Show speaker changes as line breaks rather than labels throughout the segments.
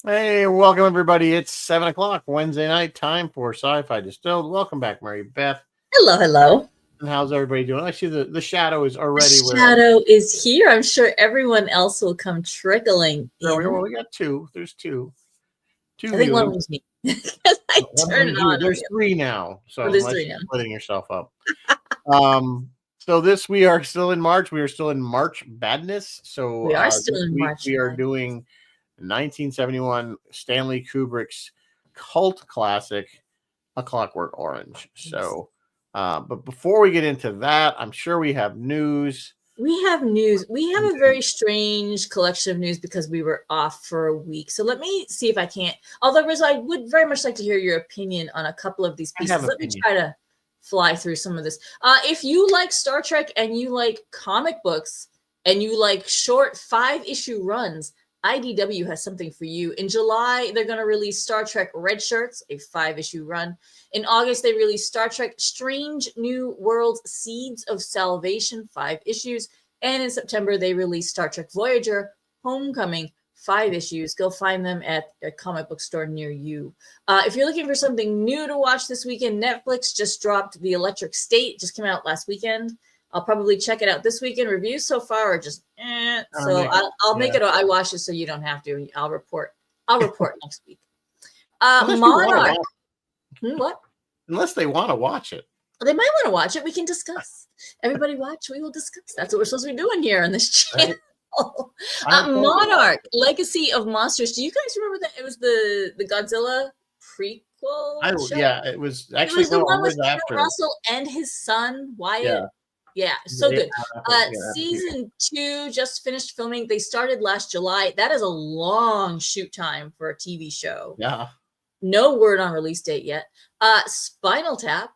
Hey, welcome everybody. It's 7 o'clock Wednesday night, time for Sci-Fi Distilled. Welcome back, Mary Beth.
Hello, hello.
And how's everybody doing? I see the shadow is
The
already where
shadow is here. I'm sure everyone else will come trickling
well,
in.
we got two. There's two
I think one
viewings.
was me because I turned it on.
There's three now. So
There's
unless
three
you're
now.
splitting yourself up. So this we are still in March. We are still in March Badness. So
We are
this
still in
week
March.
we are doing 1971 Stanley Kubrick's cult classic, A Clockwork Orange. So, but before we get into that, I'm sure we have news.
We have news. We have a very strange collection of news because we were off for a week. So let me see if I can't. Although, Riz, I would very much like to hear your opinion on a couple of these pieces. Let me try to fly through some of this. If you like Star Trek and you like comic books and you like short 5-issue runs, IDW has something for you. In July, they're going to release Star Trek Red Shirts, a 5-issue run. In August, they released Star Trek Strange New Worlds Seeds of Salvation, 5 issues. And in September, they released Star Trek Voyager Homecoming, 5 issues. Go find them at a comic book store near you. If you're looking for something new to watch this weekend, Netflix just dropped The Electric State. Just came out last weekend. I'll probably check it out this weekend. Reviews so far are just So I'll make it. I watch it so you don't have to. I'll report next week. Monarch. What?
Unless they want to watch it.
They might want to watch it. We can discuss. Everybody watch. We will discuss. That's what we're supposed to be doing here on this channel. Right. Monarch, Legacy of Monsters. Do you guys remember that? It was the Godzilla prequel show?
Yeah, it was actually
the one with Russell and his son, Wyatt. Yeah, so good. Season 2 just finished filming. They started last July. That is a long shoot time for a TV show.
Yeah.
No word on release date yet. Spinal Tap.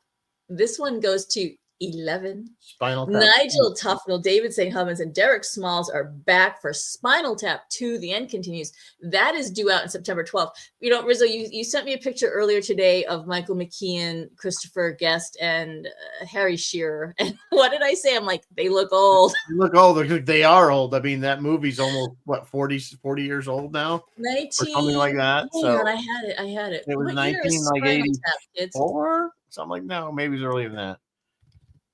This one goes to 11.
Spinal Tap.
Nigel Tufnell, David St. Hubbins, and Derek Smalls are back for Spinal Tap 2. The End Continues. That is due out on September 12th. You know, Rizzo, you sent me a picture earlier today of Michael McKean, Christopher Guest, and Harry Shearer. And what did I say? I'm like, they look old.
They look old. They are old. I mean, that movie's almost, 40 years old now?
19,
or something like that.
So I had it.
It was 1984? Something like, no, maybe it was earlier than that.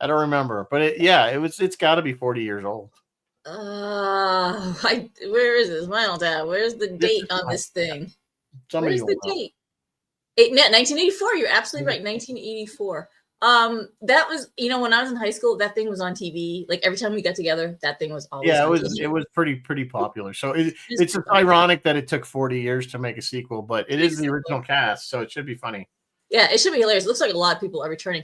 I don't remember, but it's got to be 40 years old.
Where is this Spinal Tap? Where's the date on this thing? Where's the date? 1984. You're absolutely right. 1984. That was, when I was in high school, that thing was on TV. Like every time we got together, that thing was always.
Yeah, it was pretty popular. So it's ironic that it took 40 years to make a sequel, but it is the original cast, so it should be funny.
Yeah, it should be hilarious. It looks like a lot of people are returning.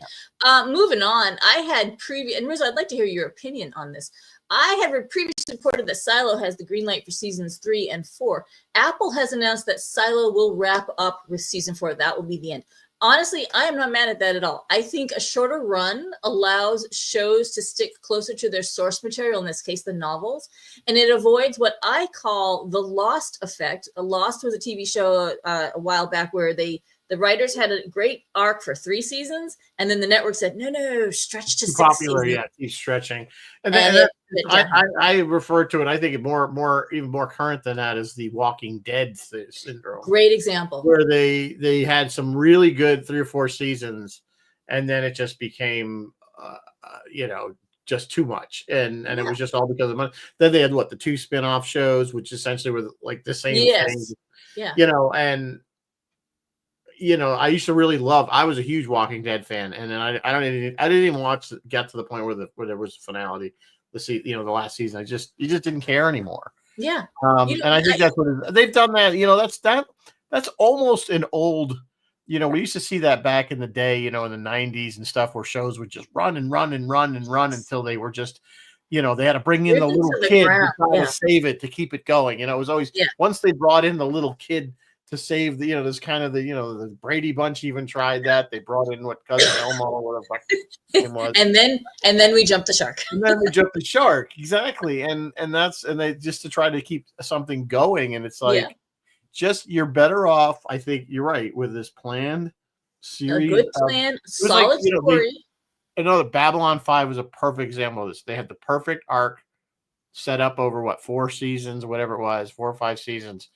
Moving on, I had and Rizzo, I'd like to hear your opinion on this. I had previously reported that Silo has the green light for seasons 3 and 4. Apple has announced that Silo will wrap up with season 4. That will be the end. Honestly, I am not mad at that at all. I think a shorter run allows shows to stick closer to their source material, in this case, the novels, and it avoids what I call the Lost effect. Lost was a TV show a while back where the writers had a great arc for 3 seasons, and then the network said, no, stretch to 6
popular,
seasons.
Yeah, keep stretching. And then I refer to it, I think even more current than that is the Walking Dead syndrome.
Great example.
Where they had some really good 3 or 4 seasons, and then it just became, just too much. And it was just all because of money. Then they had the 2 spin-off shows, which essentially were like the same thing.
Yeah.
And I used to really I was a huge Walking Dead fan, and then I didn't even get to the point where there was finality. The last season, you just didn't care anymore.
Yeah.
And I think that's what they've done that. That's almost an old. We used to see that back in the day, in the 90s and stuff, where shows would just run and run and run and run until they were just, they had to bring in the little kid to try to save it, to keep it going. It was always once they brought in the little kid to save this kind of the Brady Bunch even tried that. They brought in Cousin Elmo or whatever his name was.
And then we jumped the shark.
Exactly. And they just to try to keep something going. And it's like just you're better off, I think you're right, with this planned series.
A good plan, solid story.
Another Babylon 5 was a perfect example of this. They had the perfect arc set up over 4 seasons, whatever it was, 4 or 5 seasons.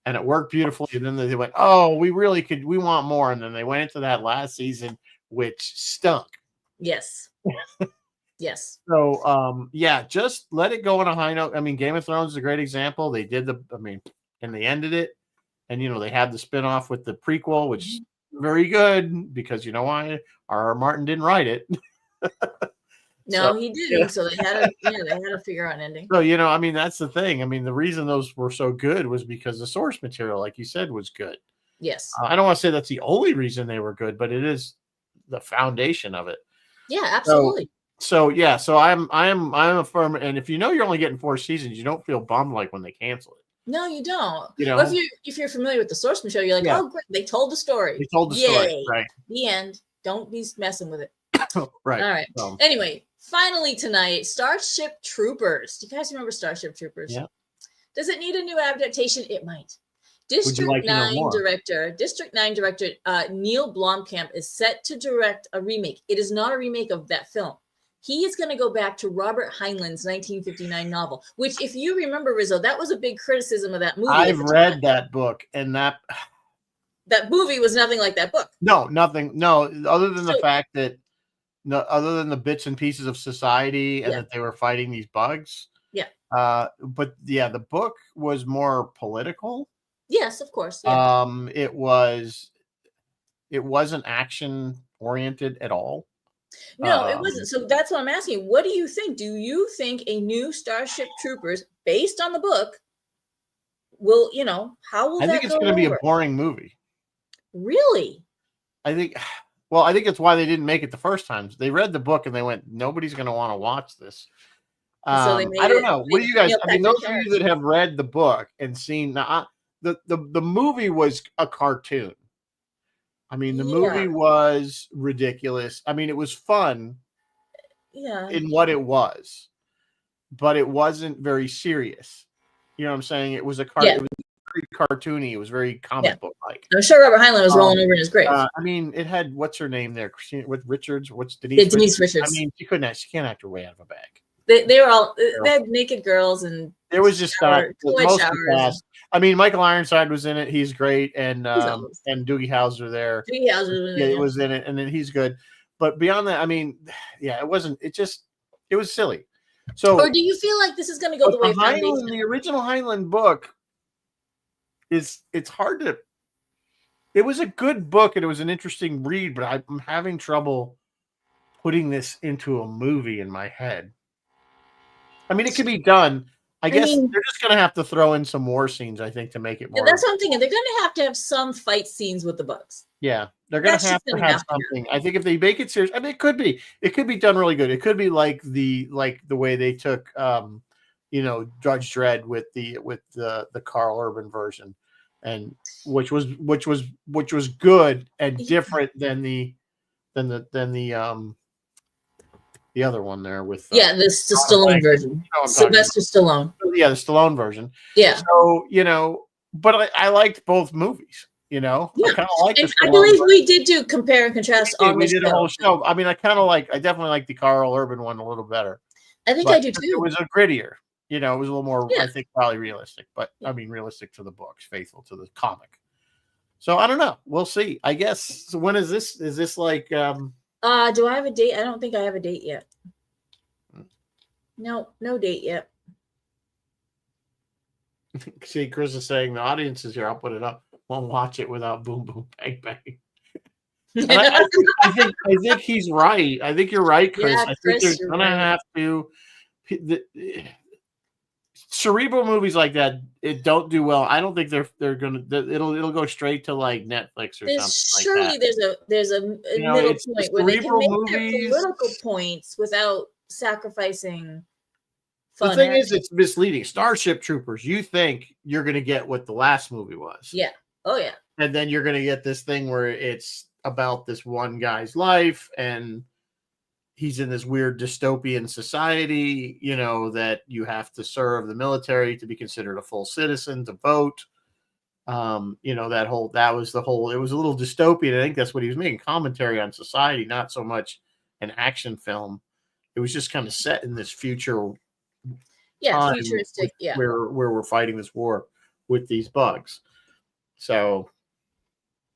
and it worked beautifully. And then they went, oh, we want more. And then they went into that last season, which stunk.
Yes. Yes.
So, yeah, just let it go on a high note. I mean, Game of Thrones is a great example. They did and they ended it. And, they had the spinoff with the prequel, which is very good because you know why? R.R. Martin didn't write it.
No, he didn't. Yeah. So they had to figure out an ending.
So, I mean, that's the thing. I mean, the reason those were so good was because the source material, like you said, was good.
Yes.
I don't want to say that's the only reason they were good, but it is the foundation of it.
Yeah, absolutely.
So yeah, so I'm a firm, and if you're only getting 4 seasons, you don't feel bummed like when they cancel it.
No, you don't. Well, if you're familiar with the source material, you're like, oh, great, they told the story.
They told the story, right?
The end. Don't be messing with it.
Right.
All right. Anyway, finally tonight, Starship Troopers. Do you guys remember Starship Troopers?
Yeah.
Does it need a new adaptation? It might. District 9 director Neil Blomkamp is set to direct a remake. It is not a remake of that film. He is going to go back to Robert Heinlein's 1959 novel, which, if you remember, Rizzo, that was a big criticism of that movie.
I've read that book, and that
movie was nothing like that book.
No, nothing. No, other than the fact that, other than the bits and pieces of society and that they were fighting these bugs.
Yeah.
But yeah, the book was more political.
Yes, of course. Yeah.
It wasn't action oriented at all.
No, it wasn't. So that's what I'm asking. What do you think? Do you think a new Starship Troopers based on the book will, how will that go?
I think it's going to be a boring movie.
Really?
I think it's why they didn't make it the first time. They read the book and they went, nobody's going to want to watch this. So I don't know. What do you guys? I mean, those of you that have read the book and seen the movie was a cartoon. I mean, the movie was ridiculous. I mean, it was fun in what it was, but it wasn't very serious. You know what I'm saying? It was it was very cartoony. It was very comic book like.
I'm sure Robert Heinlein was rolling over in his grave.
I mean, it had what's her name there, Christina with Richards. What's Denise?
Denise Richards.
I mean, she can't act her way out of a bag.
They were all they had naked girls and
there was just most of the cast. I mean, Michael Ironside was in it. He's great, and Doogie Howser there.
Doogie Howser,
it was in it, and then he's good. But beyond that, I mean, yeah, it wasn't. It was silly. So,
or do you feel like this is going to go the way
the original Heinlein book it's hard to. It was a good book and it was an interesting read, but I'm having trouble putting this into a movie in my head. I mean, it could be done. I guess they're just going to have to throw in some war scenes, I think, to make it more.
Yeah, that's what I'm thinking. They're going to have some fight scenes with the bugs.
Yeah, they're going to have something. I think if they make it serious, I mean, it could be done really good. It could be like the way they took, Judge Dredd with the Carl Urban version, and which was good and different than the other one there with
the Stallone version. Sylvester Stallone.
Yeah, the Stallone version.
Yeah.
So but I liked both movies. I kind of like.
I believe we did do compare and contrast on
we did a whole show. I mean, I definitely like the Carl Urban one a little better.
I think I do too.
It was a grittier. It was a little more. I think probably realistic, but I mean realistic to the books, faithful to the comic. So I don't know. We'll see. I guess. So when is this? Is this like?
Do I have a date? I don't think I have a date yet. No date yet.
See, Chris is saying the audience is here. I'll put it up. Won't watch it without boom boom bang bang. I think he's right. I think you're right, Chris.
Yeah,
I think there's gonna have to. Cerebral movies like that, it don't do well. I don't think they're gonna. It'll go straight to like Netflix or something.
Surely
like that.
there's a middle point where they can make their political points without sacrificing.
The thing is, it's misleading. Starship Troopers, you think you're going to get what the last movie was.
Yeah. Oh, yeah.
And then you're going to get this thing where it's about this one guy's life and he's in this weird dystopian society, that you have to serve the military to be considered a full citizen, to vote. It was a little dystopian. I think that's what he was making, commentary on society, not so much an action film. It was just kind of set in this future.
Yeah, futuristic. Yeah,
where we're fighting this war with these bugs. So,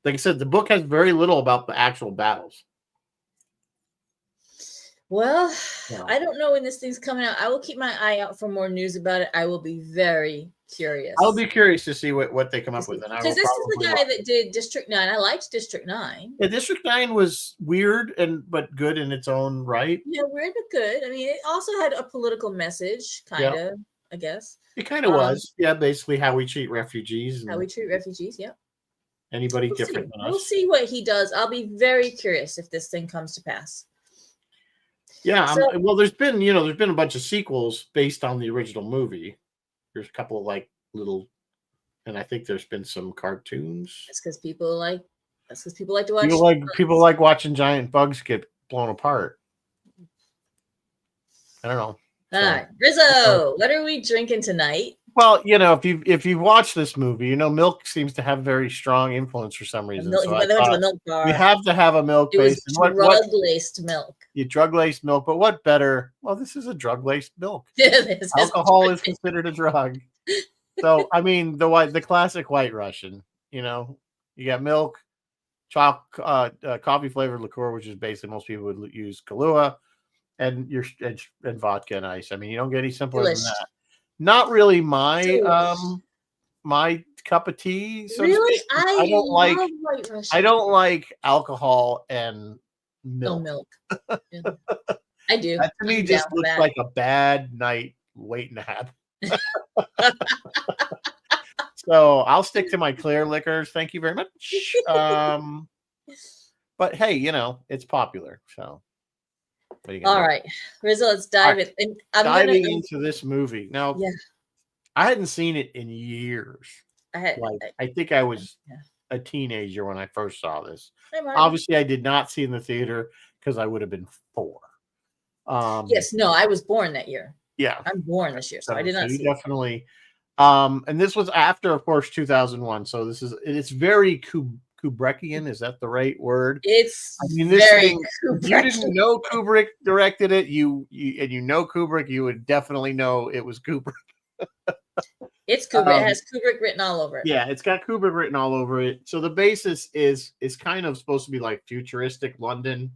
like I said, the book has very little about the actual battles.
Well, I don't know when this thing's coming out. I will keep my eye out for more news about it. I will be very curious.
I'll be curious to see what they come up with.
Because this is the guy that did District 9. I liked District 9.
Yeah, District 9 was weird but good in its own right.
Yeah, weird but good. I mean, it also had a political message, kind of, I guess.
It kind of was. Yeah, basically how we treat refugees.
How we treat refugees, yeah.
Anybody different than us.
We'll see what he does. I'll be very curious if this thing comes to pass.
Yeah, well, there's been a bunch of sequels based on the original movie. There's a couple of little, and I think there's been some cartoons.
That's because people like to watch.
People like watching giant bugs get blown apart. I don't know.
All right, Rizzo, what are we drinking tonight?
Well, if you've watched this movie, milk seems to have very strong influence for some reason.
We
have to have a milk base.
Drug-laced milk.
Drug-laced milk, but what better? Well, this is a drug-laced milk. Alcohol is considered a drug. So, I mean, the classic White Russian. You got milk, coffee-flavored liqueur, which is basically most people would use Kahlua, and vodka and ice. I mean, you don't get any simpler than that. Not really my my cup of tea. So
really,
I don't like alcohol and milk.
No milk. I do.
That to me just looks like a bad night waiting to happen. So I'll stick to my clear liquors. Thank you very much. But hey, it's popular. So.
All right, Rizzo, let's dive in.
Diving into this movie now. Yeah, I hadn't seen it in years. I think I was a teenager when I first saw this. Obviously, I did not see it in the theater because I would have been 4.
Yes, no, I was born that year.
Yeah,
I'm born this year, so I did not see
definitely. And this was after, of course, 2001. So it's very Kubrickian, is that the right word?
It's
Kubrick. If you didn't know Kubrick directed it, you Kubrick, you would definitely know it was Kubrick.
It's Kubrick. It has Kubrick written all over it.
Yeah, it's got Kubrick written all over it. So the basis is kind of supposed to be like futuristic London,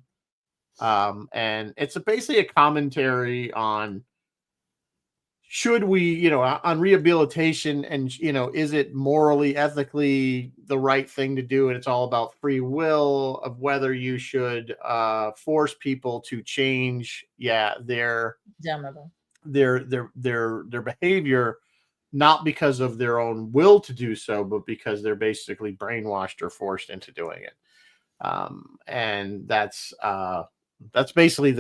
and it's basically a commentary on. Should we, on rehabilitation and, is it morally, ethically the right thing to do? And it's all about free will of whether you should force people to change, their behavior, not because of their own will to do so, but because they're basically brainwashed or forced into doing it. And that's basically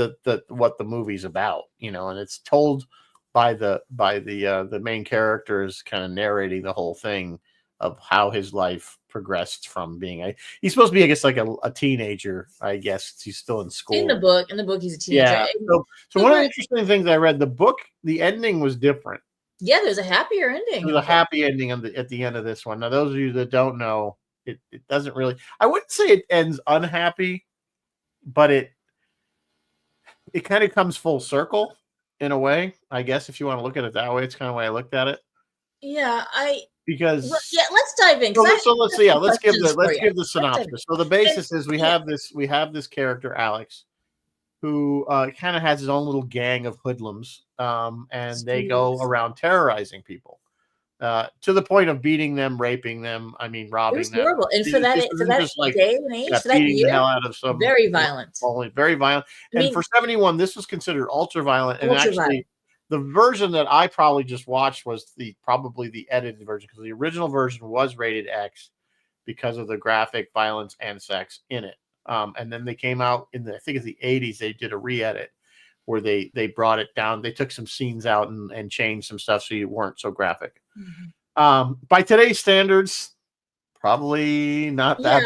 what the movie's about, and it's told by the main characters kind of narrating the whole thing of how his life progressed from being he's supposed to be, I guess, like a teenager. I guess he's still in school.
In the book, he's a teenager.
Yeah. So one of the interesting things I read, the book, the ending was different.
Yeah, there's a happier ending.
There's a happy ending at the end of this one. Now, those of you that don't know, it doesn't really. I wouldn't say it ends unhappy, but it kind of comes full circle. In a way, I guess if you want to look at it that way, it's kind of the way I looked at it.
Yeah,
let's
dive in.
Let's give the synopsis. So the basis is we have this character Alex, who kind of has his own little gang of hoodlums, and they go around terrorizing people. To the point of beating them, raping them. I mean, robbing them. It was
horrible, and for that day and age, for that year,
the hell out of some,
very violent.
Only very violent. And for 71, this was considered ultra violent. And actually, the version that I probably just watched was probably the edited version, because the original version was rated X because of the graphic violence and sex in it. And then they came out I think it's the 80s. They did a re-edit where they brought it down. They took some scenes out and changed some stuff so you weren't so graphic. Mm-hmm. By today's standards, probably not that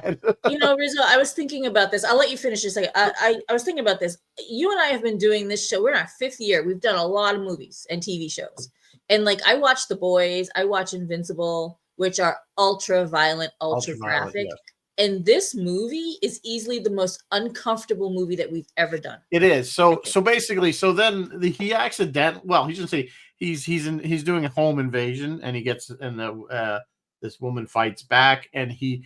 bad.
Rizzo, I was thinking about this. I'll let you finish this. I was thinking about this. You and I have been doing this show. We're in our 5th year. We've done a lot of movies and TV shows. And I watch The Boys. I watch Invincible, which are ultra violent, ultra graphic. Yes. And this movie is easily the most uncomfortable movie that we've ever done.
It is. So basically, then he accidentally, well, he shouldn't say he's doing a home invasion, and he gets in the This woman fights back, and he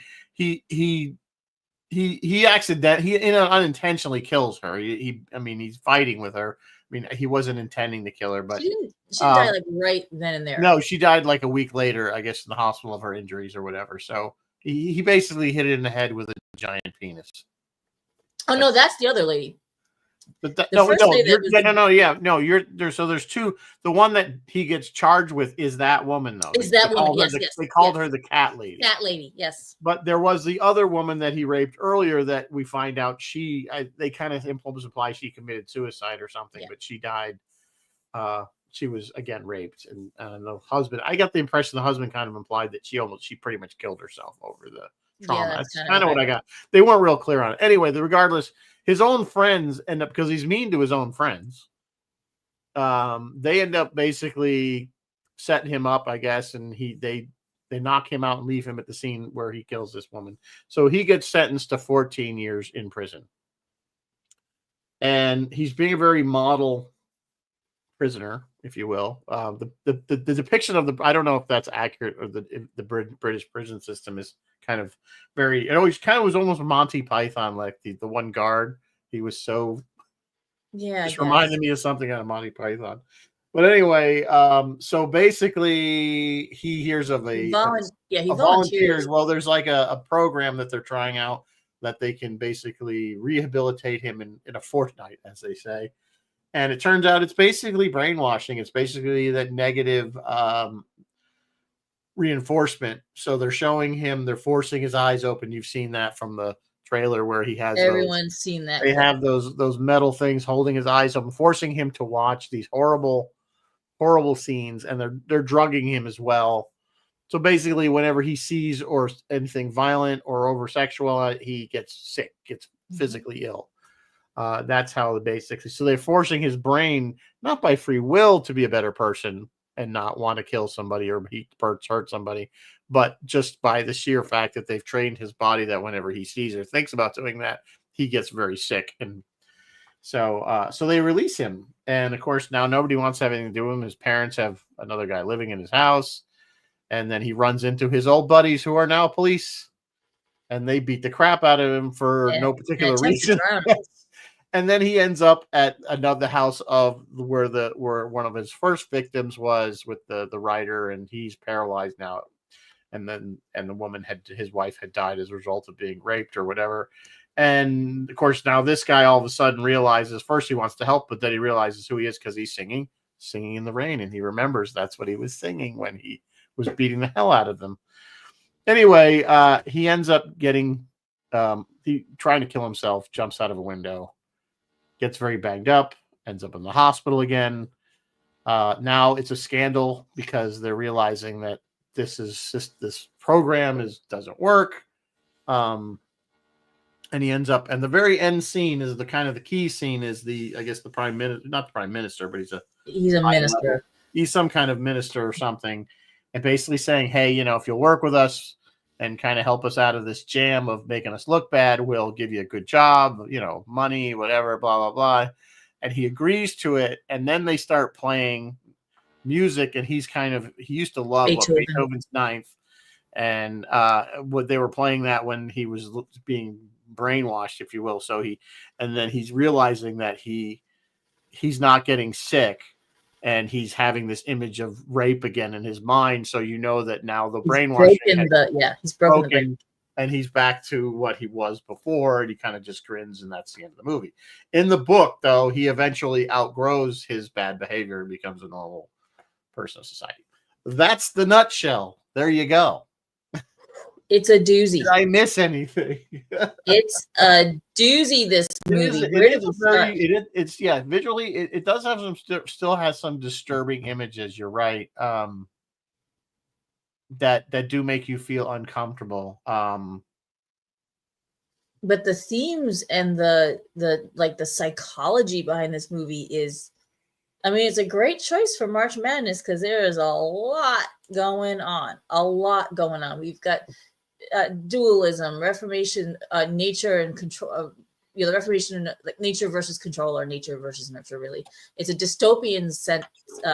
unintentionally kills her. I mean, he's fighting with her. I mean, he wasn't intending to kill her, but
she didn't die like right then and there.
No, she died like a week later, I guess, in the hospital of her injuries or whatever. So he basically hit it in the head with a giant penis.
Oh no, that's the other lady.
But you're there. So there's two. The one that he gets charged with is that woman, though.
Is that woman? Yes,
yes. They called her the cat lady.
Cat lady, yes.
But there was the other woman that he raped earlier that we find out they kind of imply she committed suicide or something, but she died. She was again raped, and the husband. I got the impression the husband kind of implied that she pretty much killed herself over the trauma. That's kind of what I got. They weren't real clear on it. Anyway, regardless, his own friends end up, because he's mean to his own friends. They end up basically setting him up, I guess, and they knock him out and leave him at the scene where he kills this woman. So he gets sentenced to 14 years in prison, and he's being a very model prisoner, if you will. The depiction of I don't know if that's accurate, or the British prison system is kind of very. It always kind of was almost Monty Python, like the one guard. He was so just reminded me of something out of Monty Python. But anyway, so basically, he hears of he volunteers. Well, there's like a program that they're trying out that they can basically rehabilitate him in a fortnight, as they say. And it turns out it's basically brainwashing. It's basically that negative reinforcement. So they're forcing his eyes open. You've seen that from the trailer where he has
everyone's seen that.
They have those metal things holding his eyes open, forcing him to watch these horrible scenes, and they're drugging him as well. So basically, whenever he sees or anything violent or over sexual, he gets sick, gets physically ill. That's how basically. So they're forcing his brain, not by free will, to be a better person and not want to kill somebody or hurt somebody, but just by the sheer fact that they've trained his body that whenever he sees or thinks about doing that, he gets very sick. And so they release him. And of course, now nobody wants to have anything to do with him. His parents have another guy living in his house. And then he runs into his old buddies who are now police, and they beat the crap out of him for no particular reason. And then he ends up at another house of where one of his first victims was with the writer, and he's paralyzed now. And the woman his wife had died as a result of being raped or whatever. And of course, now this guy all of a sudden realizes, first he wants to help, but then he realizes who he is because he's singing in the rain, and he remembers that's what he was singing when he was beating the hell out of them. Anyway, he ends up getting trying to kill himself, jumps out of a window, gets very banged up, ends up in the hospital again. Now it's a scandal because they're realizing that this program doesn't work. And he ends up, and the very end scene is the key scene is the prime minister, not the prime minister, but he's a minister. Level. He's some kind of minister or something, and basically saying, hey, if you'll work with us and kind of help us out of this jam of making us look bad, we'll give you a good job, money, whatever, blah, blah, blah. And he agrees to it. And then they start playing music, and he used to love Beethoven's Ninth. And what they were playing that when he was being brainwashed, if you will. And then he's realizing that he's not getting sick, and he's having this image of rape again in his mind. So that now the brainwashing he's broken, and he's back to what he was before, and he kind of just grins, and that's the end of the movie. In the book, though, he eventually outgrows his bad behavior and becomes a normal person of society. That's the nutshell. There you go.
It's a doozy.
Did I miss anything?
It's a doozy, this movie.
Visually, it does have still has some disturbing images. You're right. That do make you feel uncomfortable.
But the themes and the psychology behind this movie is, it's a great choice for March Madness because there is a lot going on. We've got dualism, reformation, nature and control. The reformation, like nature versus control, or nature versus nurture. Really, it's a dystopian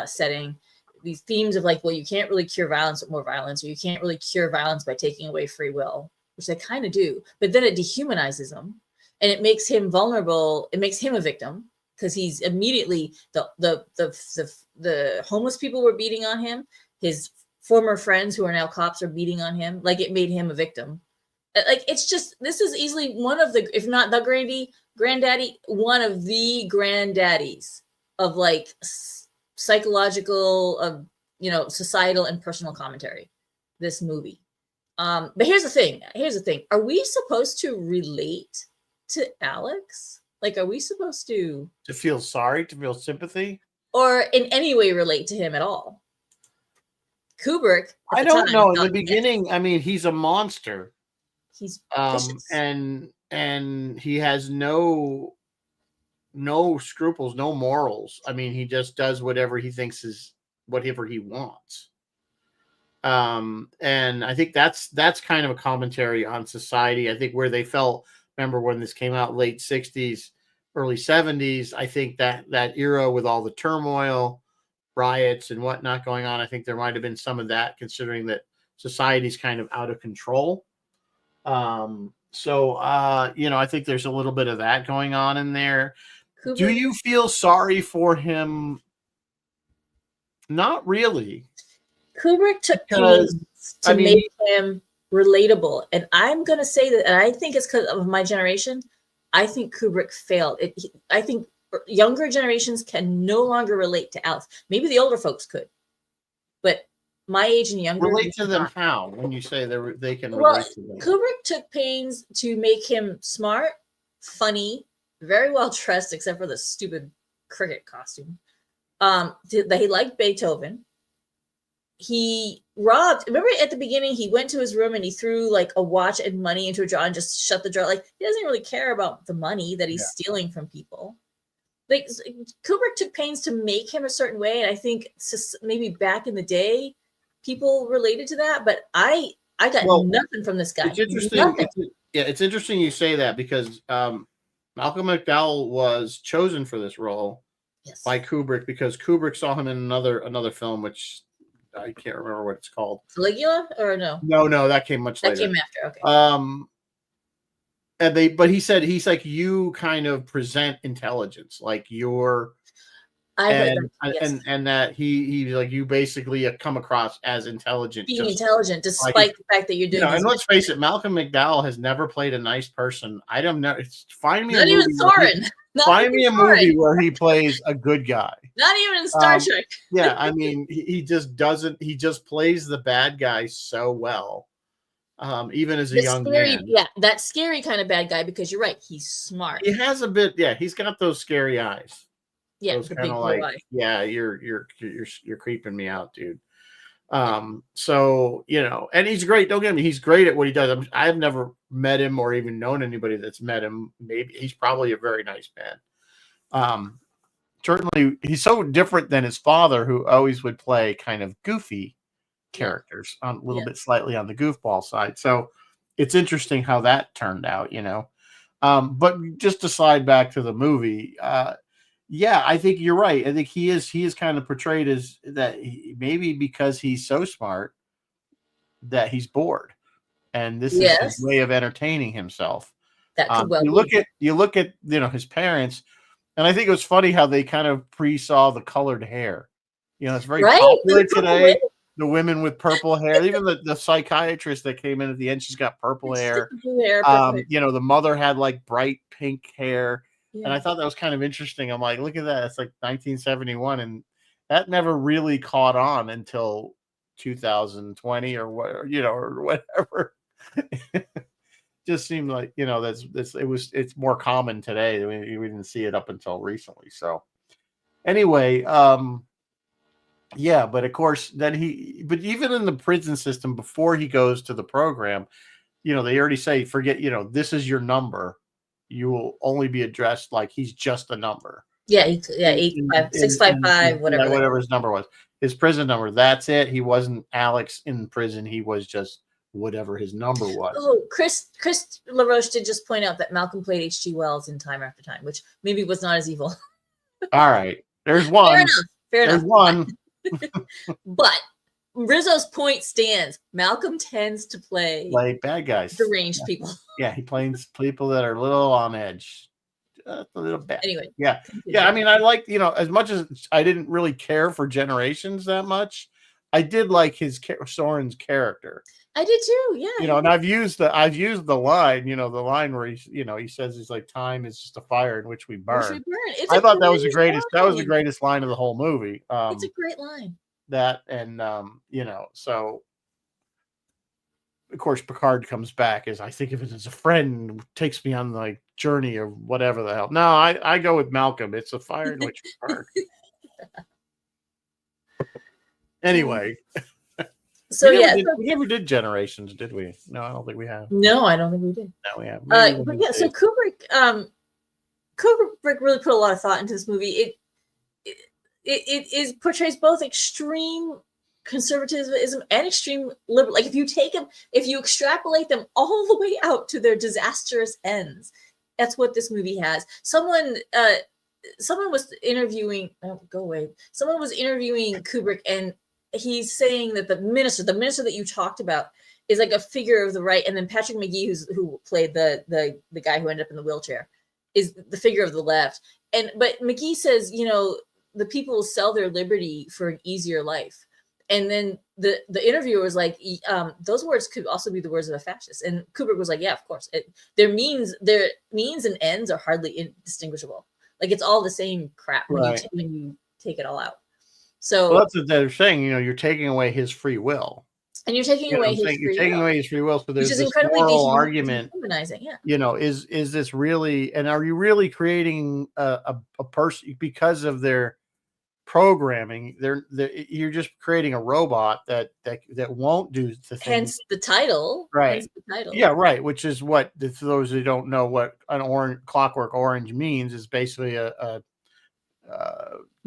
setting. these themes of like, well, you can't really cure violence with more violence, or you can't really cure violence by taking away free will, which they kind of do. But then it dehumanizes him, and it makes him vulnerable. It makes him a victim because he's immediately the homeless people were beating on him. His former friends who are now cops are beating on him. Like, it made him a victim. Like, it's just, this is easily one of the, if not the granddaddy, one of the granddaddies of like psychological, societal and personal commentary, this movie. But here's the thing. Are we supposed to relate to Alex? Like, are we supposed to
feel sorry, to feel sympathy,
or in any way relate to him at all? Kubrick,
I don't know. In the beginning, I mean, he's a monster.
He's
and he has no scruples, no morals. I mean, he just does whatever he thinks is whatever he wants. And I think that's kind of a commentary on society. I think where they felt, remember when this came out, late 60s, early 70s, I think that era with all the turmoil, riots and whatnot going on, I think there might have been some of that, considering that society's kind of out of control. I think there's a little bit of that going on in there. Kubrick. Do you feel sorry for him? Not really.
Kubrick took pains to make him relatable. And I'm going to say that, and I think it's because of my generation, I think Kubrick failed. I think younger generations can no longer relate to Alex. Maybe the older folks could, but my age and younger.
Relate to them how? When you say they can relate to them.
Kubrick took pains to make him smart, funny, very well dressed, except for the stupid cricket costume. That he liked Beethoven. He robbed. Remember at the beginning, he went to his room and he threw like a watch and money into a drawer and just shut the drawer. Like, he doesn't really care about the money that he's stealing from people. Like, Kubrick took pains to make him a certain way, and I think maybe back in the day, people related to that, but I got nothing from this guy.
It's interesting. It's interesting you say that, because Malcolm McDowell was chosen for this role by Kubrick because Kubrick saw him in another film, which I can't remember what it's called.
Caligula, or no?
No, that came much later.
That came after. Okay.
But he said, he's like, you kind of present intelligence, like you're. And that he's like, you basically come across as intelligent.
Being intelligent, despite the fact that you're doing.
And let's face it, Malcolm McDowell has never played a nice person. I don't know. Find me
not even Soren.
Find me a movie where he plays a good guy.
Not even in Star Trek.
Yeah, I mean, he just doesn't. He just plays the bad guy so well. Even as a young man.
Yeah, that scary kind of bad guy, because you're right. He's smart.
He has a bit. Yeah, he's got those scary eyes.
Yeah,
it's kind of like, you're creeping me out, dude. And he's great. Don't get me. He's great at what he does. I've never met him or even known anybody that's met him. Maybe he's probably a very nice man. Certainly, he's so different than his father, who always would play kind of goofy characters, a little bit slightly on the goofball side. So it's interesting how that turned out, But just to slide back to the movie, I think you're right. I think he is kind of portrayed as that, maybe because he's so smart that he's bored, and this is his way of entertaining himself.
That could well
you look at his parents, and I think it was funny how they kind of pre-saw the colored hair. It's very popular today. The women with purple hair, even the psychiatrist that came in at the end, she's got purple hair. The mother had like bright pink hair. Yeah. And I thought that was kind of interesting. I'm like, look at that. It's like 1971. And that never really caught on until 2020 or whatever. Just seemed like, it's more common today. We didn't see it up until recently. So anyway, but of course but even in the prison system, before he goes to the program, they already say, forget, this is your number. You will only be addressed like he's just a number.
655, whatever.
Whatever his number was. His prison number. That's it. He wasn't Alex in prison. He was just whatever his number was.
Oh, Chris LaRoche did just point out that Malcolm played H.G. Wells in Time After Time, which maybe was not as evil.
All right. There's one.
Fair enough.
There's one.
But Rizzo's point stands. Malcolm tends to play
bad guys,
deranged people.
Yeah, he plays people that are a little on edge. A little bit.
Anyway.
Yeah. I mean, I like, as much as I didn't really care for Generations that much, I did like Soren's character.
I did too. Yeah.
And I've used the line, the line where he says he's like, time is just a fire in which we burn. I thought that was the greatest. That was the greatest line of the whole movie.
It's a great line.
That and so. Of course, Picard comes back as I think of it as a friend, takes me on the journey of whatever the hell. No, I go with Malcolm. It's a fire in which we burn. Anyway.
So
we never did Generations, did we? No, I don't think we have.
No, I don't think we did.
No, we have.
But yeah, so Kubrick really put a lot of thought into this movie. It portrays both extreme conservatism and extreme liberal. Like if you extrapolate them all the way out to their disastrous ends, that's what this movie has. Someone was interviewing. Oh, go away. Someone was interviewing Kubrick, and he's saying that the minister that you talked about, is like a figure of the right, and then Patrick McGee, who played the guy who ended up in the wheelchair, is the figure of the left. But McGee says, the people will sell their liberty for an easier life. And then the interviewer was like, those words could also be the words of a fascist. And Kubrick was like, yeah, of course. Their means and ends are hardly indistinguishable. Like it's all the same crap when you take it all out. So
that's what they're saying. You're taking away his free will.
And you're taking away his free will.
So there's this moral argument.
Yeah.
Is this really? And are you really creating a person because of their programming? You're just creating a robot that won't do the thing.
Hence the title.
Right.
Hence the title.
Yeah. Right. Which is what, for those who don't know what an Clockwork Orange means, is basically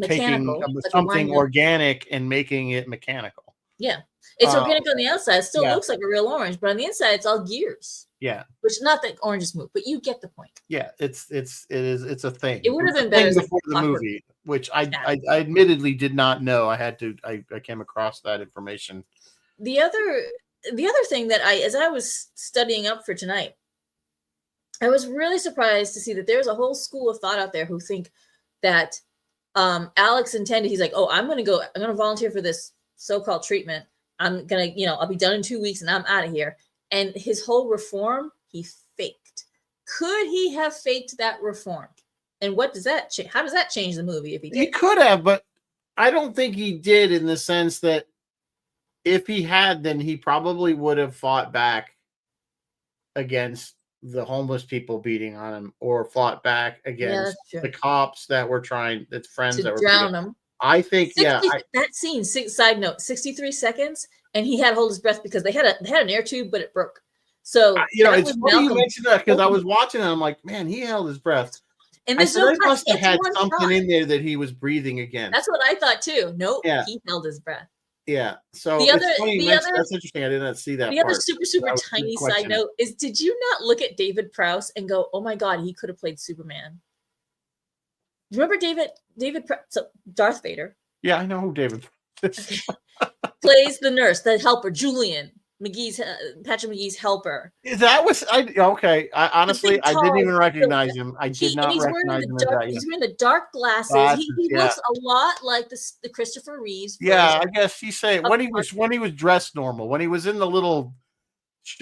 taking something organic and making it mechanical.
Yeah. It's organic on the outside. It still looks like a real orange, but on the inside, it's all gears.
Yeah.
Which, not that oranges move, but you get the point.
Yeah, it's a thing.
It would have been better
before the movie, which I admittedly did not know. I came across that information.
The other thing that as I was studying up for tonight, I was really surprised to see that there's a whole school of thought out there who think that Alex intended. He's like, oh, I'm going to volunteer for this so-called treatment. I'm going to, I'll be done in 2 weeks and I'm out of here. And his whole reform, he faked. Could he have faked that reform? And what does that change? How does that change the movie if he did?
He could have, but I don't think he did, in the sense that if he had, then he probably would have fought back against the homeless people beating on him, or fought back against the cops that were trying, that's friends that were
drown him.
I think,
that scene. Side note: 63 seconds, and he had to hold his breath because they had an air tube, but it broke. So
it's funny you mentioned that, because I was watching it. I'm like, man, he held his breath. And they must have had something in there that he was breathing again.
That's what I thought too. Nope, he held his breath.
Yeah. So that's interesting. I did not see that.
The other super tiny side note is: did you not look at David Prowse and go, "Oh my God, he could have played Superman"? Remember Darth Vader?
Yeah, I know who David
plays the nurse, the helper, Julian Patrick McGee's helper.
That was okay. Honestly, I didn't even recognize him. I did not recognize him.
He's wearing the dark glasses. He looks a lot like the Christopher Reeves.
Yeah, I guess you say when he was dressed normal. When he was in the little,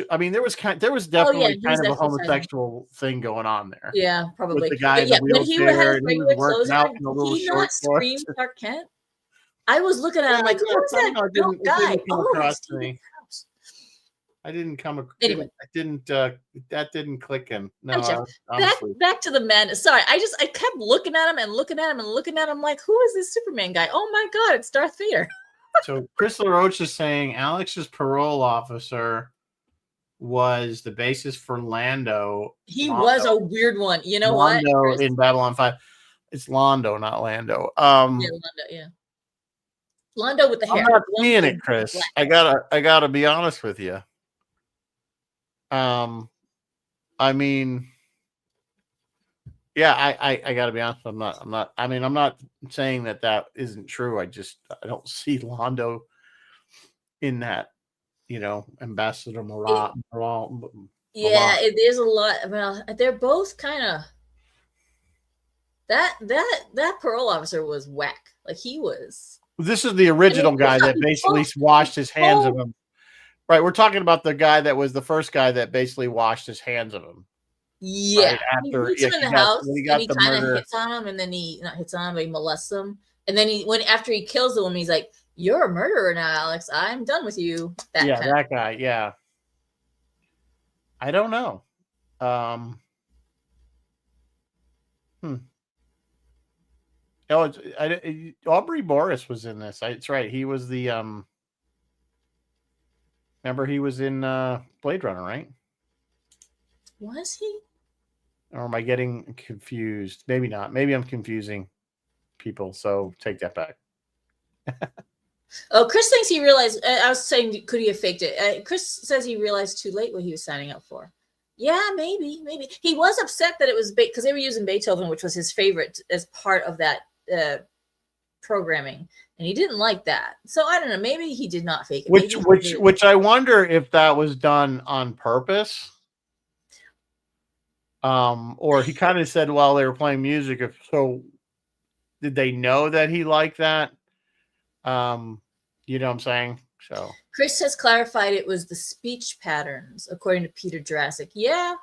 I mean, there was definitely kind of a homosexual thing going on there.
Yeah, probably.
With the guy in the wheelchair, and he was working out in a little short
scream Clark Kent. I was looking at him like, who's that guy?
I didn't come.
Anyway,
that didn't click in. No,
back to the madness. Sorry, I kept looking at him and looking at him and looking at him like, who is this Superman guy? Oh my God, it's Darth Vader.
So Crystal Roach is saying Alex's parole officer was the basis for Lando.
He was a weird one. You know
Lando what? In Babylon 5. It's Londo, not Lando.
Lando, yeah. Lando with the hair.
I'm not seeing it, Chris. I gotta be honest with you. I mean, Yeah, I got to be honest. I'm not. I mean, I'm not saying that isn't true. I don't see Londo in that. Ambassador Moran.
Yeah, there's a lot. Well, they're both kind of that parole officer was whack. Like he was.
This is the original guy that basically washed his hands of him. Right, we're talking about the guy that was the first guy that basically washed his hands of him.
Yeah,
right? After
he meets him in the house, and he kind of hits on him, and then he not hits on him, but he molests him. And then after he kills the woman, he's like, "You're a murderer now, Alex. I'm done with you."
That guy. Yeah, I don't know. Oh, Aubrey Morris was in this. It's right. He was the Remember, he was in Blade Runner, right?
Was he?
Or am I getting confused? Maybe not. Maybe I'm confusing people. So take that back.
Oh, Chris thinks he realized. I was saying, could he have faked it? Chris says he realized too late what he was signing up for. Yeah, maybe. He was upset that it was because they were using Beethoven, which was his favorite, as part of that programming, and he didn't like that. So I don't know. Maybe he did not fake it.
Which I wonder if that was done on purpose. Or he kind of said while they were playing music. So did they know that he liked that? You know what I'm saying? So
Chris has clarified it was the speech patterns, according to Peter Jurassic. Yeah,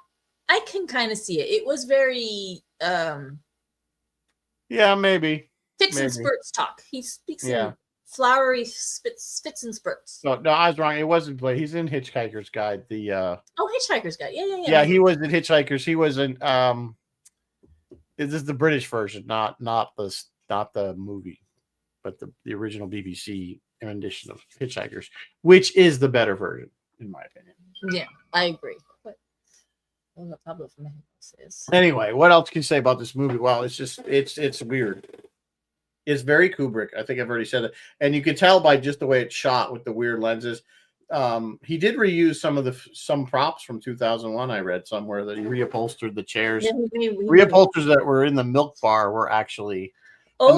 I can kind of see it. It was very
yeah, maybe.
Fits and spurts talk. He speaks in flowery fits and spurts.
No, I was wrong. It wasn't Blade. He's in Hitchhiker's Guide.
Hitchhiker's Guide. Yeah.
Yeah, he was in Hitchhikers. He was in this is the British version, not the movie, but the original BBC rendition of Hitchhikers, which is the better version, in my opinion.
Yeah, I agree. But Pablo from Mexico says.
Anyway, what else can you say about this movie? Well, it's weird. It's very Kubrick. I think I've already said it, and you can tell by just the way it's shot with the weird lenses. He did reuse some props from 2001. I read somewhere that he reupholstered the chairs. Yeah, reupholsters that were in the milk bar were actually. And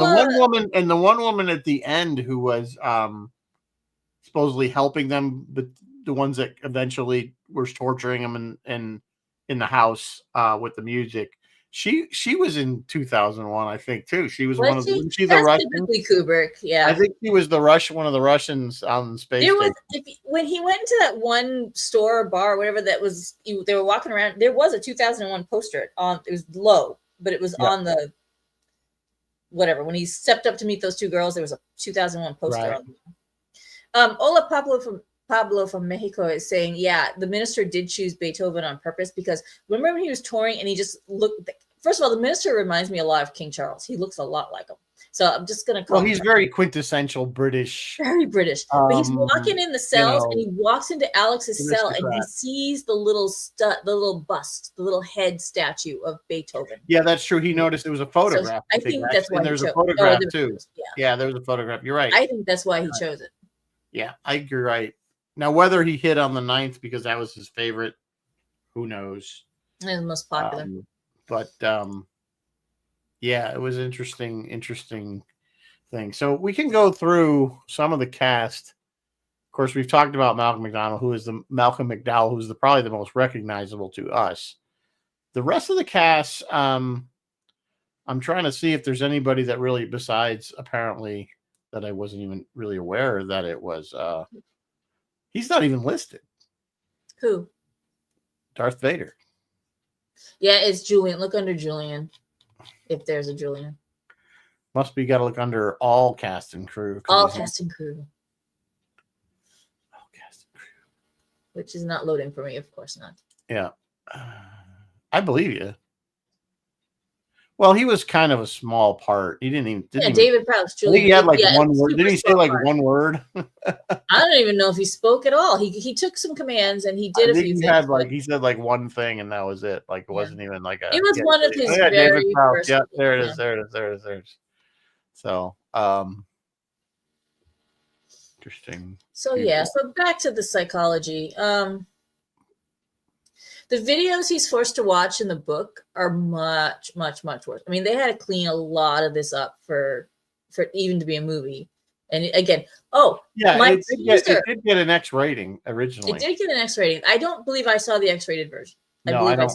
the one woman at the end who was supposedly helping them, the ones that eventually were torturing them in the house with the music. She was in 2001, I think, too. She was one of the. Wasn't she the Russian?
Typically Kubrick, yeah.
I think she was one of the Russians on the space station.
When he went into that one store or bar or whatever that was, they were walking around. There was a 2001 poster on. It was low, but it was on the. Whatever. When he stepped up to meet those two girls, there was a 2001 poster on. Hola Pablo from Mexico is saying, yeah, the minister did choose Beethoven on purpose because remember when he was touring and he just looked. First of all, the minister reminds me a lot of King Charles. He looks a lot like him. So I'm just going to call him.
Well, he's very quintessential British.
Very British. But he's walking in the cells and he walks into Alex's cell and he sees the little bust, the little head statue of Beethoven.
Yeah, that's true. He noticed there was a photograph.
So I think that's why
there's a photograph too. Yeah, there was a photograph. You're right.
I think that's why he chose it.
Yeah, you're right. Now, whether he hit on the 9th because that was his favorite, who knows?
And the most popular.
But yeah, it was interesting thing. So we can go through some of the cast. Of course, we've talked about Malcolm McDowell, who's probably the most recognizable to us. The rest of the cast, I'm trying to see if there's anybody that really, besides apparently that I wasn't even really aware that it was. He's not even listed.
Who?
Darth Vader.
Yeah, it's Julian. Look under Julian. If there's a Julian.
Must be got to look under all cast and crew.
All cast and crew. Which is not loading for me, of course not.
Yeah. I believe you. Well, he was kind of a small part. He didn't even.
David Prowse.
I think he had one word. Didn't he say one word?
I don't even know if he spoke at all. He took some commands and he did a few things.
He said one thing and that was it. It wasn't even like a.
It was one of his very first.
Yeah, there it is. There it is. So, interesting.
So yeah. So back to the psychology. The The videos he's forced to watch in the book are much, much, much worse. I mean, they had to clean a lot of this up for even to be a movie. And again,
yeah, it
teaser.
did get an X rating originally.
It did get an X rating. I don't believe I saw the X-rated version.
No, I don't.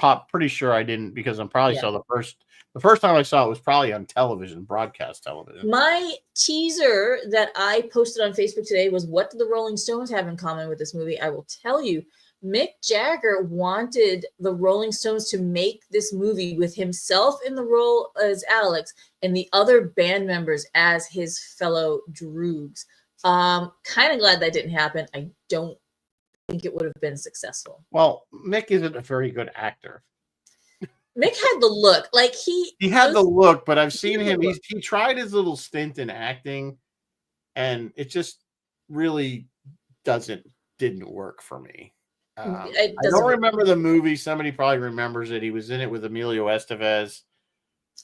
I'm pretty sure I didn't, because I'm probably saw the first time I saw it was probably on television, broadcast television.
My teaser that I posted on Facebook today was, what do the Rolling Stones have in common with this movie? I will tell you. Mick Jagger wanted the Rolling Stones to make this movie with himself in the role as Alex and the other band members as his fellow droogs. Kind of glad that didn't happen. I don't think it would have been successful.
Well, Mick isn't a very good actor.
Mick had the look. Like he
had the look, but I've seen him. He tried his little stint in acting, and it just really didn't work for me. I don't remember the movie. Somebody probably remembers it. He was in it with Emilio Estevez,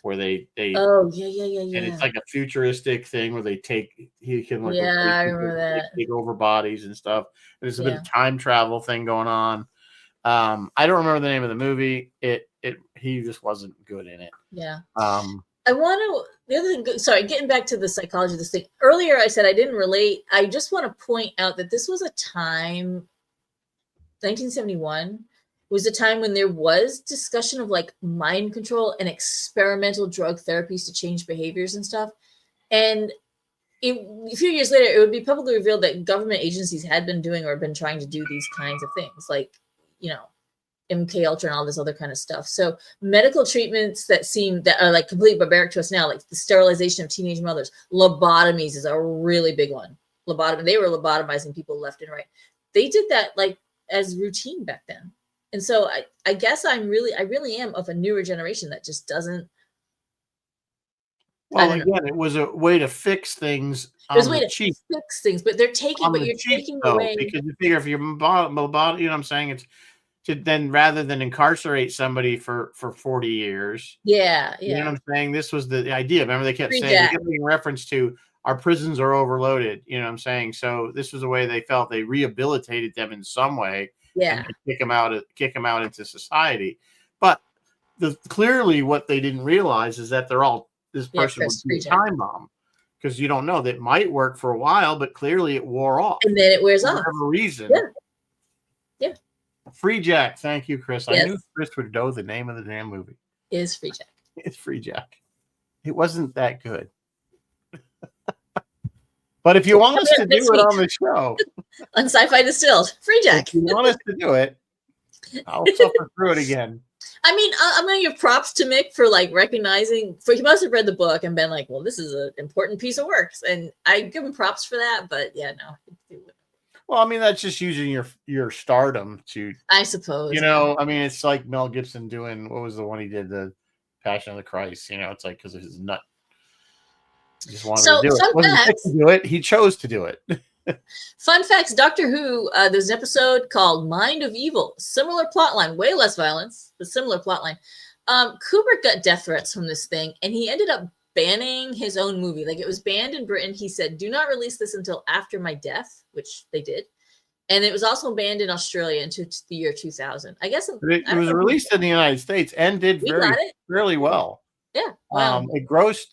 where they
and
it's like a futuristic thing where he can like
I remember that,
take over bodies and stuff. There's a bit of time travel thing going on. I don't remember the name of the movie. He just wasn't good in it.
Yeah. The other thing, sorry, getting back to the psychology of this thing. Earlier I said I didn't relate. I just want to point out that this was a time, 1971 was a time when there was discussion of like mind control and experimental drug therapies to change behaviors and stuff. And a few years later, it would be publicly revealed that government agencies had been doing or been trying to do these kinds of things, like, MK Ultra and all this other kind of stuff. So medical treatments that are like completely barbaric to us now, like the sterilization of teenage mothers, lobotomies is a really big one. They were lobotomizing people left and right. They did that like as routine back then. And so I guess I really am of a newer generation that just doesn't.
Well, again, it was a way to fix things.
There's a way to fix things, but you're taking away.
Because you figure if you're lobotomy, you know what I'm saying? It's to then, rather than incarcerate somebody for 40 years.
Yeah.
You know what I'm saying? This was the idea. Remember, they kept making reference to our prisons are overloaded. You know what I'm saying? So this was a way they felt they rehabilitated them in some way.
Yeah.
And kick them out into society. But clearly what they didn't realize is that this person would be a time bomb, because you don't know, that might work for a while, but clearly it wore off.
And then it wears off.
For whatever reason.
Yeah.
Free Jack. Thank you, Chris. Yes. I knew Chris would know the name of the damn movie.
Is Free Jack.
It's Free Jack. It wasn't that good. But if you want us to do it on the show,
on Sci-Fi Distilled, Free Jack.
If you want us to do it, I'll suffer through it again.
I mean, I'm going to give props to Mick for like recognizing. He must have read the book and been like, "Well, this is an important piece of work," and I give him props for that. But yeah, no.
Well, I mean, that's just using your stardom to.
I suppose.
I mean, it's like Mel Gibson doing, what was the one he did, the Passion of the Christ? It's like because of his nut. He just wanted to do it. He wasn't fit to do it. He chose to do it.
Fun facts: Doctor Who. There's an episode called "Mind of Evil." Similar plotline, way less violence, but similar plotline. Kubrick got death threats from this thing, and he ended up banning his own movie. Like, it was banned in Britain. He said, "Do not release this until after my death," which they did. And it was also banned in Australia into the year 2000. I guess
it was released in the United States and did really well.
Yeah. Wow.
It grossed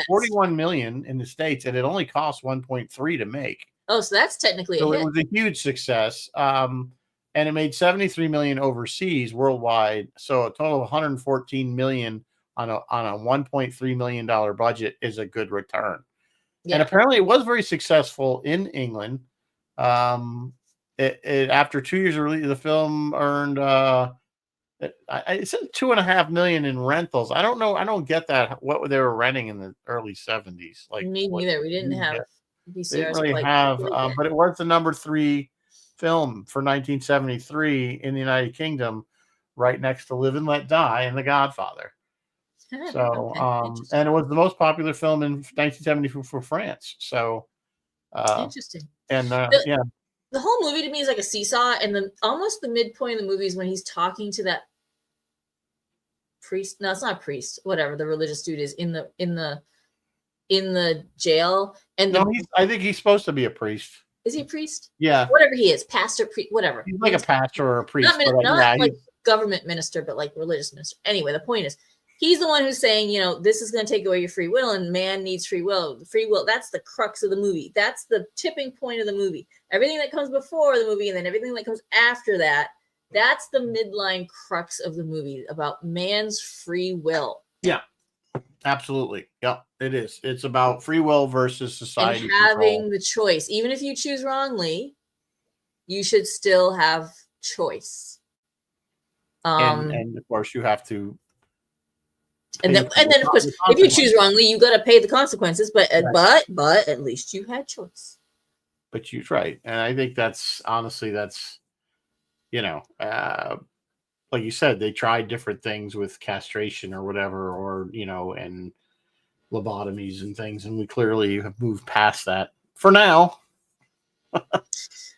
41 million in the States, and it only cost 1.3 to make.
Oh, so that's technically
a hit. It was a huge success. And it made 73 million overseas worldwide. So a total of 114 million on a $1.3 million budget is a good return. Yeah. And apparently it was very successful in England. After 2 years of release, the film earned it said 2.5 million in rentals. I don't know. I don't get that. What they were renting in the early 70s? Like,
me neither. We didn't have VCRs.
They didn't really have, but it was the number 3 film for 1973 in the United Kingdom, right next to Live and Let Die and The Godfather. So, and it was the most popular film in 1974 for France. So,
interesting.
And
the whole movie to me is like a seesaw, and almost the midpoint of the movie is when he's talking to that priest. No, it's not a priest. Whatever the religious dude is in the jail. And
I think he's supposed to be a priest.
Is he a priest?
Yeah.
Whatever he is, pastor, whatever.
He's like a pastor or a priest.
Not like government minister, but like religious minister. Anyway, the point is, he's the one who's saying, this is going to take away your free will, and man needs free will. Free will, that's the crux of the movie. That's the tipping point of the movie. Everything that comes before the movie and then everything that comes after that, that's the midline crux of the movie about man's free will.
Yeah, absolutely. Yep, it is. It's about free will versus society
and having the choice. Even if you choose wrongly, you should still have choice.
And of course, you have to.
And then, of course, if you choose wrongly, you got to pay the consequences. But at least you had choice.
But you're right, and I think that's honestly like you said, they tried different things with castration or whatever, or and lobotomies and things, and we clearly have moved past that for now.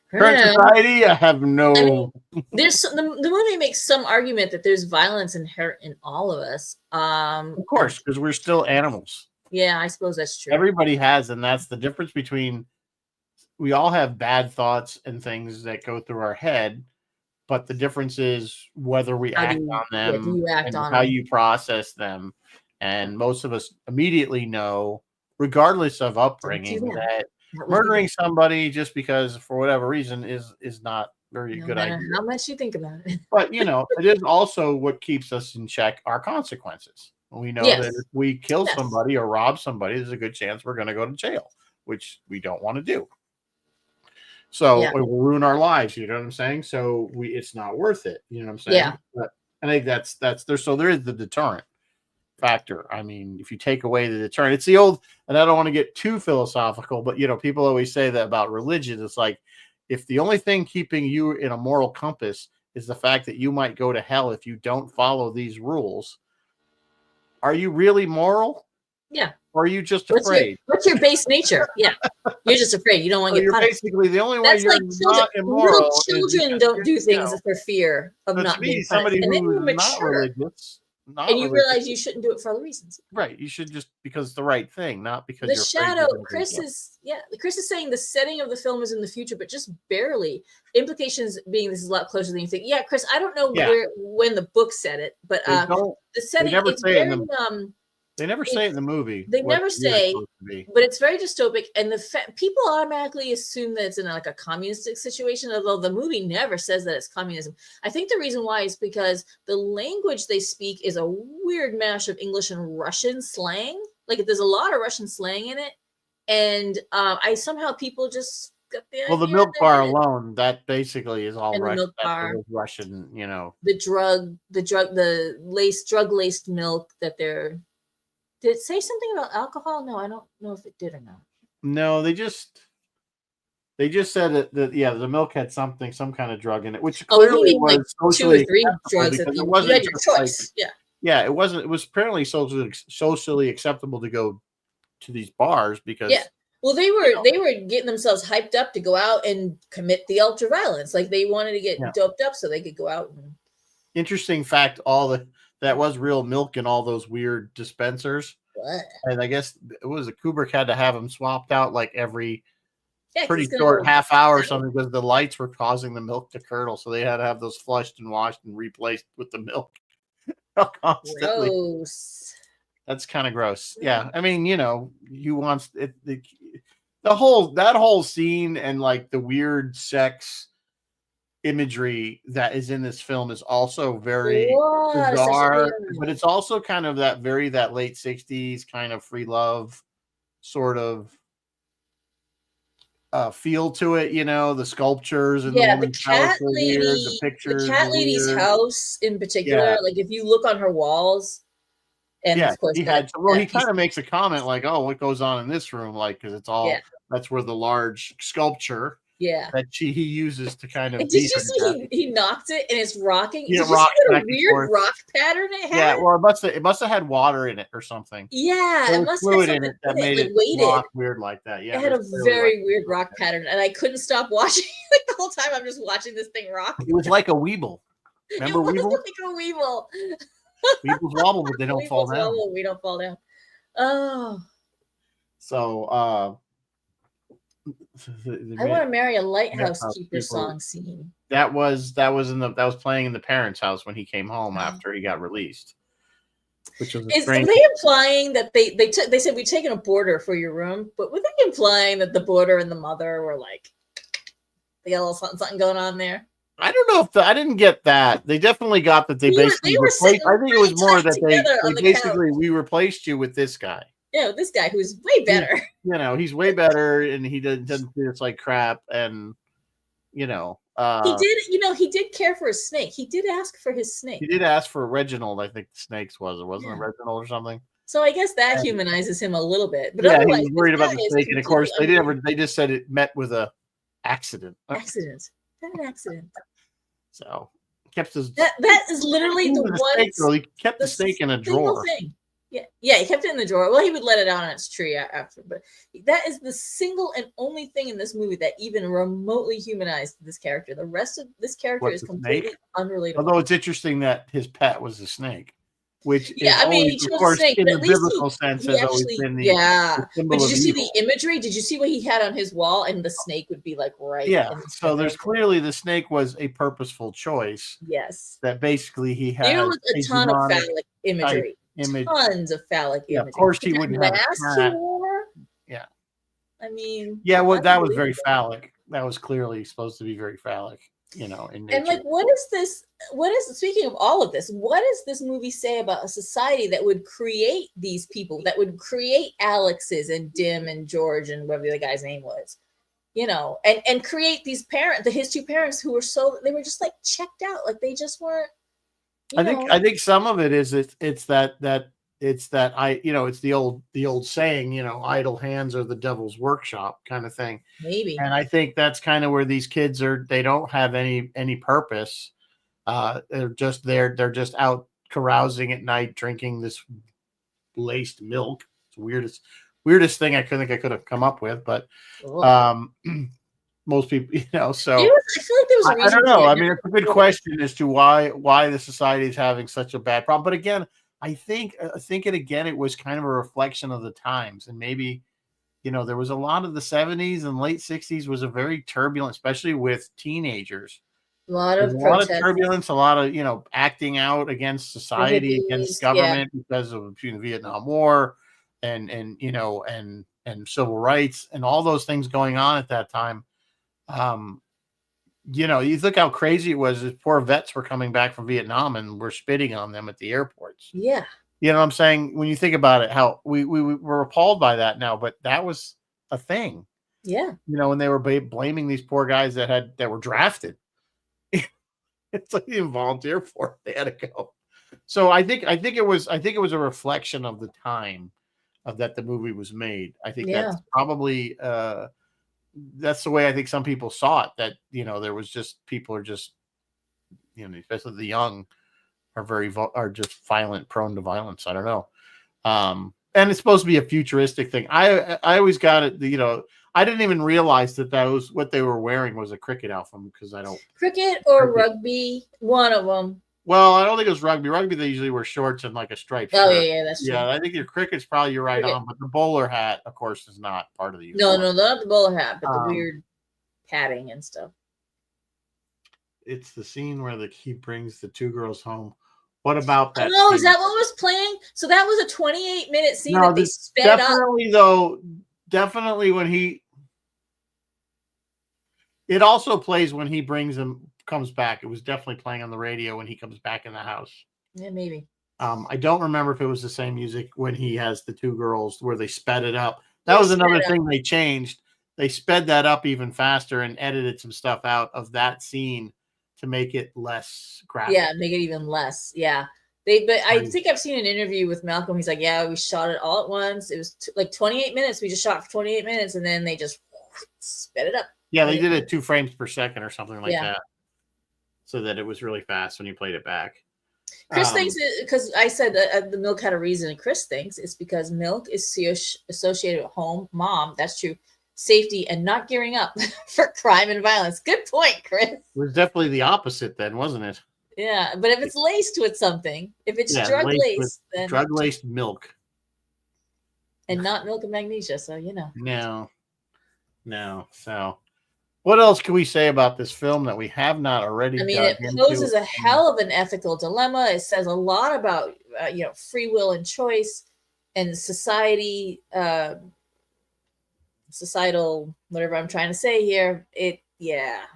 Current society, I have no.
I mean, there's the movie makes some argument that there's violence inherent in all of us.
Of course, because we're still animals.
Yeah, I suppose that's true.
Everybody has, and that's the difference between. We all have bad thoughts and things that go through our head, but the difference is whether we act on them and how you process them. And most of us immediately know, regardless of upbringing, that murdering somebody just because for whatever reason is not very good idea.
How much you think about it.
But it is also what keeps us in check, our consequences. We know that if we kill somebody or rob somebody, there's a good chance we're going to go to jail, which we don't want to do. So it will ruin our lives, you know what I'm saying? So it's not worth it, you know what I'm saying?
Yeah.
But I think that's there. So there is the deterrent factor. I mean, if you take away the deterrent, it's the old, and I don't want to get too philosophical, but people always say that about religion. It's like, if the only thing keeping you in a moral compass is the fact that you might go to hell if you don't follow these rules, are you really moral?
Yeah.
Or are you just afraid?
What's your base nature? Yeah. You're just afraid. You don't want to get punished.
Basically, the only way you're not immoral.
Children don't do things for fear of not being punished.
Somebody who's not religious.
And you realize you shouldn't do it for other reasons.
Right. You should just because it's the right thing, not because
the shadow. Chris is saying the setting of the film is in the future, but just barely. Implications being this is a lot closer than you think. Yeah, Chris, I don't know when the book said it, but the setting is very
they never say it in the movie.
They never say, but it's very dystopic, and people automatically assume that it's in like a communistic situation, although the movie never says that it's communism. I think the reason why is because the language they speak is a weird mash of English and Russian slang. Like there's a lot of Russian slang in it, and people just got the idea.
Well, the milk bar alone, that basically is all Russian.
The milk bar,
Russian,
the drug laced milk that they're. Did it say something about alcohol? No, I don't know if it did or not.
No, they just said that the milk had some kind of drug in it, which clearly was socially 2 or 3 drugs.
You had your choice.
It wasn't. It was apparently socially acceptable to go to these bars because
well, they were getting themselves hyped up to go out and commit the ultra violence. Like they wanted to get doped up so they could go out.
Interesting fact: that was real milk in all those weird dispensers. What? And I guess it was Kubrick had to have them swapped out like every pretty short half hour or something because the lights were causing the milk to curdle. So they had to have those flushed and washed and replaced with the milk constantly.
Gross.
That's kind of gross. Yeah. I mean, you want that whole scene and like the weird sex imagery that is in this film is also very bizarre, but it's also kind of that late 60s kind of free love sort of feel to it, the sculptures and
the cat lady, the pictures, the cat lady's house in particular. Like if you look on her walls, and of course, he kind
of makes a comment like, "Oh, what goes on in this room?" Like because it's all that's where the large sculpture. That he uses to kind of.
Did you see he knocked it and it's rocking? Did you see what a weird rock pattern it had?
Yeah, well, it must have had water in it or something.
Yeah,
it must have fluid in it that made it rock weird like that. Yeah,
it had a very weird rock pattern, and I couldn't stop watching. Like the whole time, I'm just watching this thing rock.
It was like a weeble. Remember Weeble?
Like a Weeble.
Weebles wobble, but they don't fall down.
We don't fall down. Oh.
So,
I Want to Marry a Lighthouse Keeper song scene.
That was playing in the parents' house when he came home after he got released. Which was
are they implying that they said we've taken a boarder for your room, but were they implying that the boarder and the mother were like they got a little something going on there?
I don't know if I didn't get that. They definitely got that. They basically replaced. I think it was more that they basically we replaced you with this guy.
Yeah, this guy who's way better.
He's way better, and he doesn't do this like crap, and he
did care for his snake. He did ask for his snake.
He did ask for Reginald. I think the snakes was it wasn't Reginald or something.
So I guess that humanizes him a little bit. But
he was worried about the snake, and of course they just said it met with a accident.
An accident.
So kept his
that is literally the one.
Snake, he kept the snake in a drawer.
Thing. Yeah, he kept it in the drawer. Well, he would let it out on its tree after, but that is the single and only thing in this movie that even remotely humanized this character. The rest of this character is completely unrelatable.
Although it's interesting that his pet was a snake. Which
he chose a snake,
in the biblical sense has always been the
But did you see the imagery? Did you see what he had on his wall? And the snake would be like right.
Yeah. So there's clearly the snake was a purposeful choice.
Yes.
That basically he had.
There was a ton of phallic imagery. Tons of phallic imagery.
Of course he wouldn't have a cat. Yeah.
I mean.
Yeah. Well, that was very phallic. That was clearly supposed to be very phallic. In nature.
And like, what is this? Speaking of all of this, what does this movie say about a society that would create these people, that would create Alex's and Dim and George and whatever the guy's name was, and create these his two parents who were they were just like checked out, like they just weren't.
I think some of it is it's the old saying, idle hands are the devil's workshop kind of thing.
Maybe.
And I think that's kind of where these kids they don't have any purpose. They're just out carousing at night, drinking this laced milk. It's the weirdest thing I could have come up with, but most people, so
I feel like there was a reason.
I don't know. I mean, it's a good question as to why the society is having such a bad problem. But again, I think it was kind of a reflection of the times, and maybe, there was a lot of the 70s and late 60s was a very turbulent, especially with teenagers.
A lot of
turbulence, a lot of, acting out against society, against government because of the Vietnam War and civil rights and all those things going on at that time. You look how crazy it was. Poor vets were coming back from Vietnam and we're spitting on them at the airports.
Yeah.
You know what I'm saying? When you think about it, how we were appalled by that now, but that was a thing.
Yeah.
And they were blaming these poor guys that were drafted. It's like they didn't volunteer for it. They had to go. So I think it was a reflection of the time of that the movie was made. I think that's probably that's the way I think some people saw it, that, there was just, people are just, especially the young are just violent, prone to violence. I don't know. And it's supposed to be a futuristic thing. I always got it, I didn't even realize that was what they were wearing was a cricket outfit, because I don't.
Cricket or rugby, one of them.
Well, I don't think it was rugby. Rugby, they usually wear shorts and like a striped shirt.
Oh, yeah, that's true.
Yeah, I think your cricket's probably you're right on, but the bowler hat, of course, is not part of the
uniform. No, not the bowler hat, but the weird padding and stuff.
It's the scene where he brings the two girls home. What about that?
Oh, is that what was playing? So that was a 28-minute scene that they sped up.
Definitely when it also plays when he comes back. It was definitely playing on the radio when he comes back in the house.
Yeah, maybe.
I don't remember if it was the same music when he has the two girls where they sped it up. That was another thing they changed. They sped that up even faster and edited some stuff out of that scene to make it less graphic.
Yeah, make it even less. Yeah. But I think I've seen an interview with Malcolm. He's like, yeah, we shot it all at once. It was like 28 minutes. We just shot for 28 minutes and then they just sped it up.
Yeah, they did it 2 frames per second or something like that. So that it was really fast when you played it back.
Chris thinks, because I said that the milk had a reason, and Chris thinks it's because milk is associated with home, mom, that's true, safety, and not gearing up for crime and violence. Good point, Chris. It
was definitely the opposite then, wasn't it?
Yeah, but if it's laced with something, if it's drug-laced, then...
Drug-laced milk.
And not milk and magnesia, so,
No. No. So, what else can we say about this film that we have not already
I mean,
dug
it
into?
poses a hell of an ethical dilemma. It says a lot about free will and choice and society, societal whatever I'm trying to say here.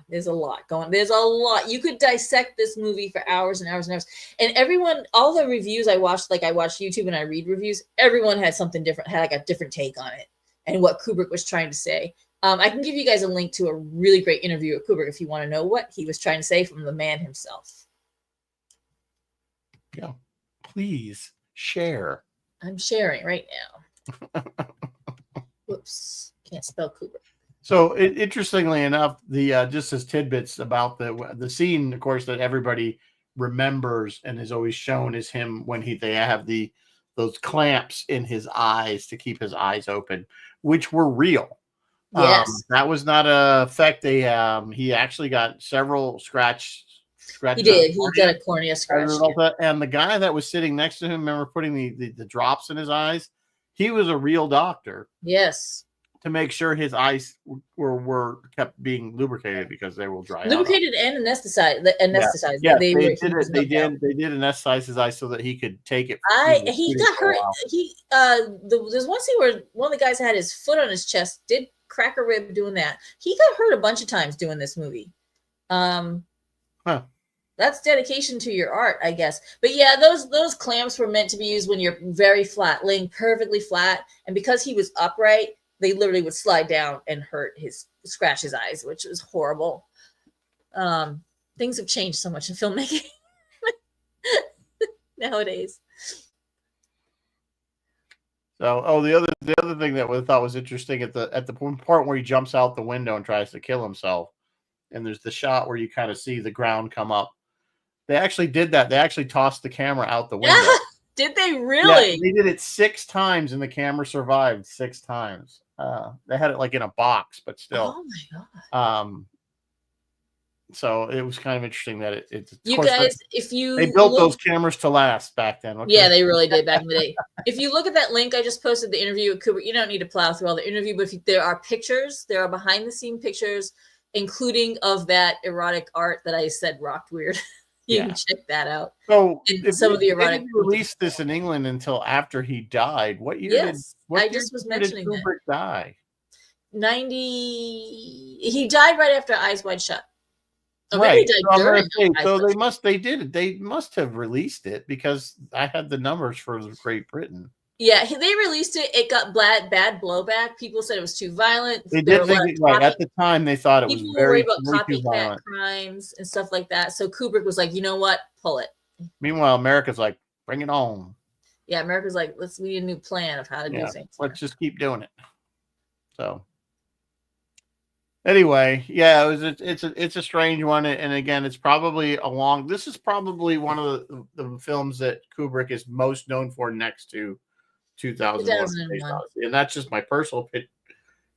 There's a lot going. There's a lot. You could dissect this movie for hours and hours and hours. And everyone, all the reviews I watched, like I watched YouTube and I read reviews, everyone had something different, had like a different take on it and what Kubrick was trying to say. I can give you guys a link to a really great interview with Kubrick if you want to know what he was trying to say from the man himself.
Yeah, please share.
I'm sharing right now. Whoops, can't spell Kubrick.
So, interestingly enough, the just as tidbits about the scene, of course, that everybody remembers and is always shown is him when they have those clamps in his eyes to keep his eyes open, which were real.
Yes,
that was not a effect. He actually got several scratches.
He did. He got a cornea scratch.
And the guy that was sitting next to him, remember putting the drops in his eyes? He was a real doctor.
Yes.
To make sure his eyes were kept being lubricated because they will dry
lubricated
out.
and anesthetized.
Yeah, they did anesthetize his eyes so that he could take it.
He got hurt. There's one scene where one of the guys had his foot on his chest, did crack a rib doing that. He got hurt a bunch of times doing this movie. That's dedication to your art, I guess. But yeah, those clamps were meant to be used when you're very flat, laying perfectly flat, and because he was upright, they literally would slide down and scratch his eyes, which was horrible. Things have changed so much in filmmaking nowadays.
So, the other thing that we thought was interesting at the part where he jumps out the window and tries to kill himself, and there's the shot where you kind of see the ground come up. They actually did that. They actually tossed the camera out the window.
Did they really?
Yeah, they did it 6 times, and the camera survived 6 times. They had it like in a box, but still.
Oh my god!
So it was kind of interesting that
you guys,
they built those cameras to last back then.
They really did back in the day. If you look at that link I just posted, the interview with Kubrick, you don't need to plow through all the interview, but there are pictures, there are behind the scene pictures, including of that erotic art that I said rocked weird. You can check that out.
So
some of the erotic.
They didn't release this in England until after he died. What year did Kubrick die?
90. He died right after Eyes Wide Shut.
Right. They must have released it because I had the numbers for Great Britain.
Yeah, they released it. It got bad blowback. People said it was too violent.
They did think at the time they thought it was very
about copycat crimes and stuff like that. So Kubrick was like, you know what, pull it.
Meanwhile, America's like, bring it on.
Yeah, America's like, we need a new plan of how to do things.
Let's just keep doing it. So anyway, it's a strange one, and again, it's probably this is probably one of the films that Kubrick is most known for next to 2001. And that's just my personal opinion,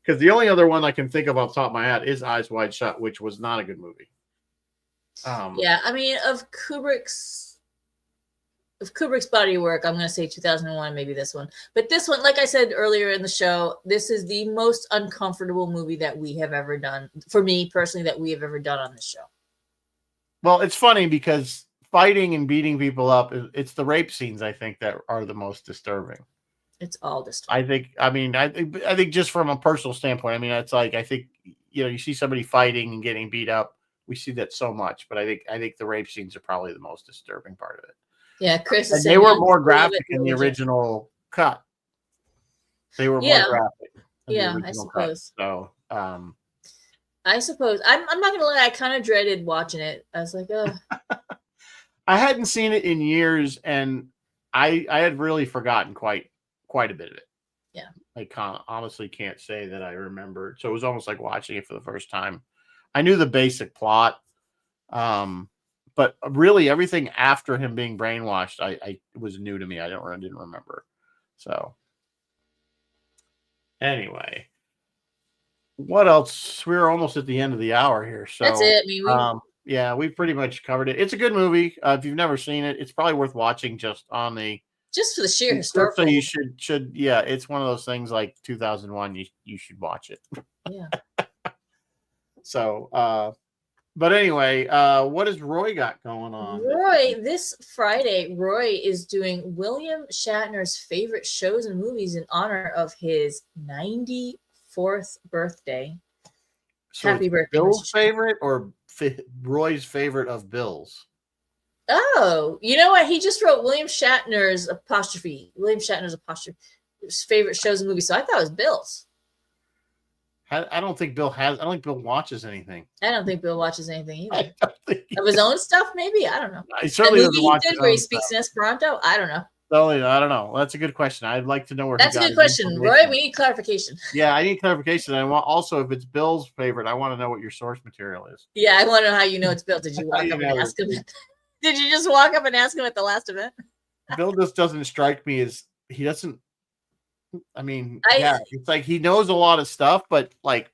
because the only other one I can think of off the top of my head is Eyes Wide Shut, which was not a good movie.
I mean, of Kubrick's body of work, I'm going to say 2001, maybe this one. But this one, like I said earlier in the show, this is the most uncomfortable movie that we have ever done, for me personally, that we have ever done on this show.
Well, it's funny because fighting and beating people up, it's the rape scenes, I think, that are the most disturbing.
It's all disturbing.
I think just from a personal standpoint, I mean, it's like, I think, you see somebody fighting and getting beat up. We see that so much, but I think the rape scenes are probably the most disturbing part of it.
Yeah, Chris.
And they were more graphic in the original cut. They were more graphic.
Yeah, I suppose.
So,
I suppose I'm not gonna lie. I kind of dreaded watching it. I was like, oh.
I hadn't seen it in years, and I had really forgotten quite a bit of it.
Yeah,
I honestly can't say that I remember. So it was almost like watching it for the first time. I knew the basic plot. But really, everything after him being brainwashed, I was new to me. I didn't remember. So, anyway, what else? We're almost at the end of the hour here. So
that's it.
We've pretty much covered it. It's a good movie. If you've never seen it, it's probably worth watching just on the
just for the sheer
So
historical.
you should yeah, it's one of those things like 2001. You should watch it.
Yeah.
So, but anyway, what has Roy got going on?
Roy, this Friday, Roy is doing William Shatner's favorite shows and movies in honor of his 94th birthday.
So
Happy birthday,
Bill's
Mr.
favorite or Roy's favorite of Bill's?
Oh, you know what? He just wrote William Shatner's favorite shows and movies. So I thought it was Bill's.
I don't think Bill watches anything.
I don't think Bill watches anything either.
I don't think
of his own stuff, maybe? I don't know.
He certainly doesn't watch
where he speaks in Esperanto? I don't know.
I don't know. That's a good question. I'd like to know where.
That's a good question, Roy. We need clarification.
Yeah, I need clarification. I want also if it's Bill's favorite, I want to know what your source material is.
Yeah, I want to know how you know it's Bill. Did you walk up and ask him? Did you just walk up and ask him at the last event?
Bill just doesn't strike me as he doesn't. I mean, it's like he knows a lot of stuff, but like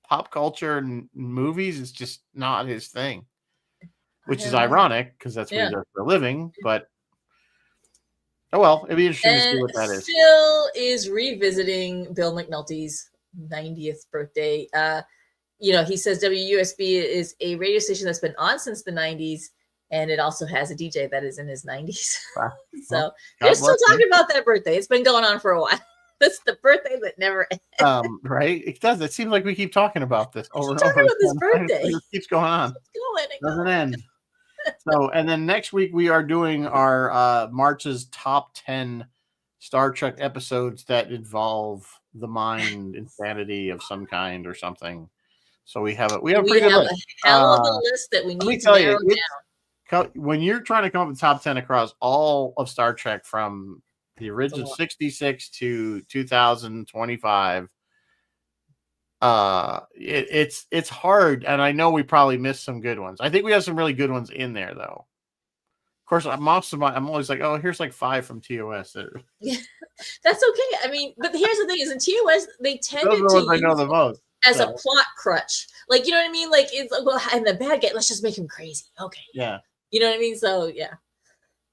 pop culture and movies is just not his thing, which is ironic because that's what he does for a living. But oh well, it'd be interesting to see what that is.
Phil is revisiting Bill McNulty's 90th birthday. He says WUSB is a radio station that's been on since the 90s, and it also has a DJ that is in his 90s. Wow. So they're still talking about that birthday. It's been going on for a while. That's the birthday that never ends.
Right? It does. It seems like we keep talking about this over and over.
Talking about this birthday.
It keeps going on.
It
doesn't end. So, and then next week we are doing our March's top 10 Star Trek episodes that involve the mind insanity of some kind or something. So we have a pretty good list.
A hell of a list that we need to narrow down.
When you're trying to come up with top 10 across all of Star Trek from the original 66 to 2025, it's hard, and I know we probably missed some good ones. I think we have some really good ones in there, though. Of course, I'm always like, oh, here's like 5 from TOS.
Yeah, that's okay. I mean, but here's the thing: is in TOS they tended to
I know the most
as a plot crutch. Like, you know what I mean? Like, it's well, and the bad guy, let's just make him crazy. Okay.
Yeah.
You know what I mean? So yeah.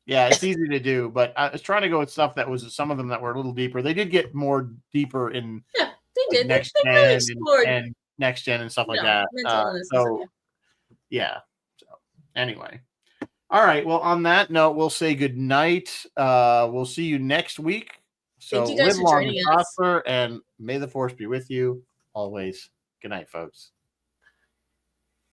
Yeah, it's easy to do, but I was trying to go with stuff that was some of them that were a little deeper. They did get more deeper in
they did.
Next
they
Gen
explored
and Next Gen and stuff like that. So anyway. All right. Well, on that note, we'll say good night. We'll see you next week. So
thank you guys
live
for
long
joining
and
us.
prosper, and may the force be with you always. Good night, folks.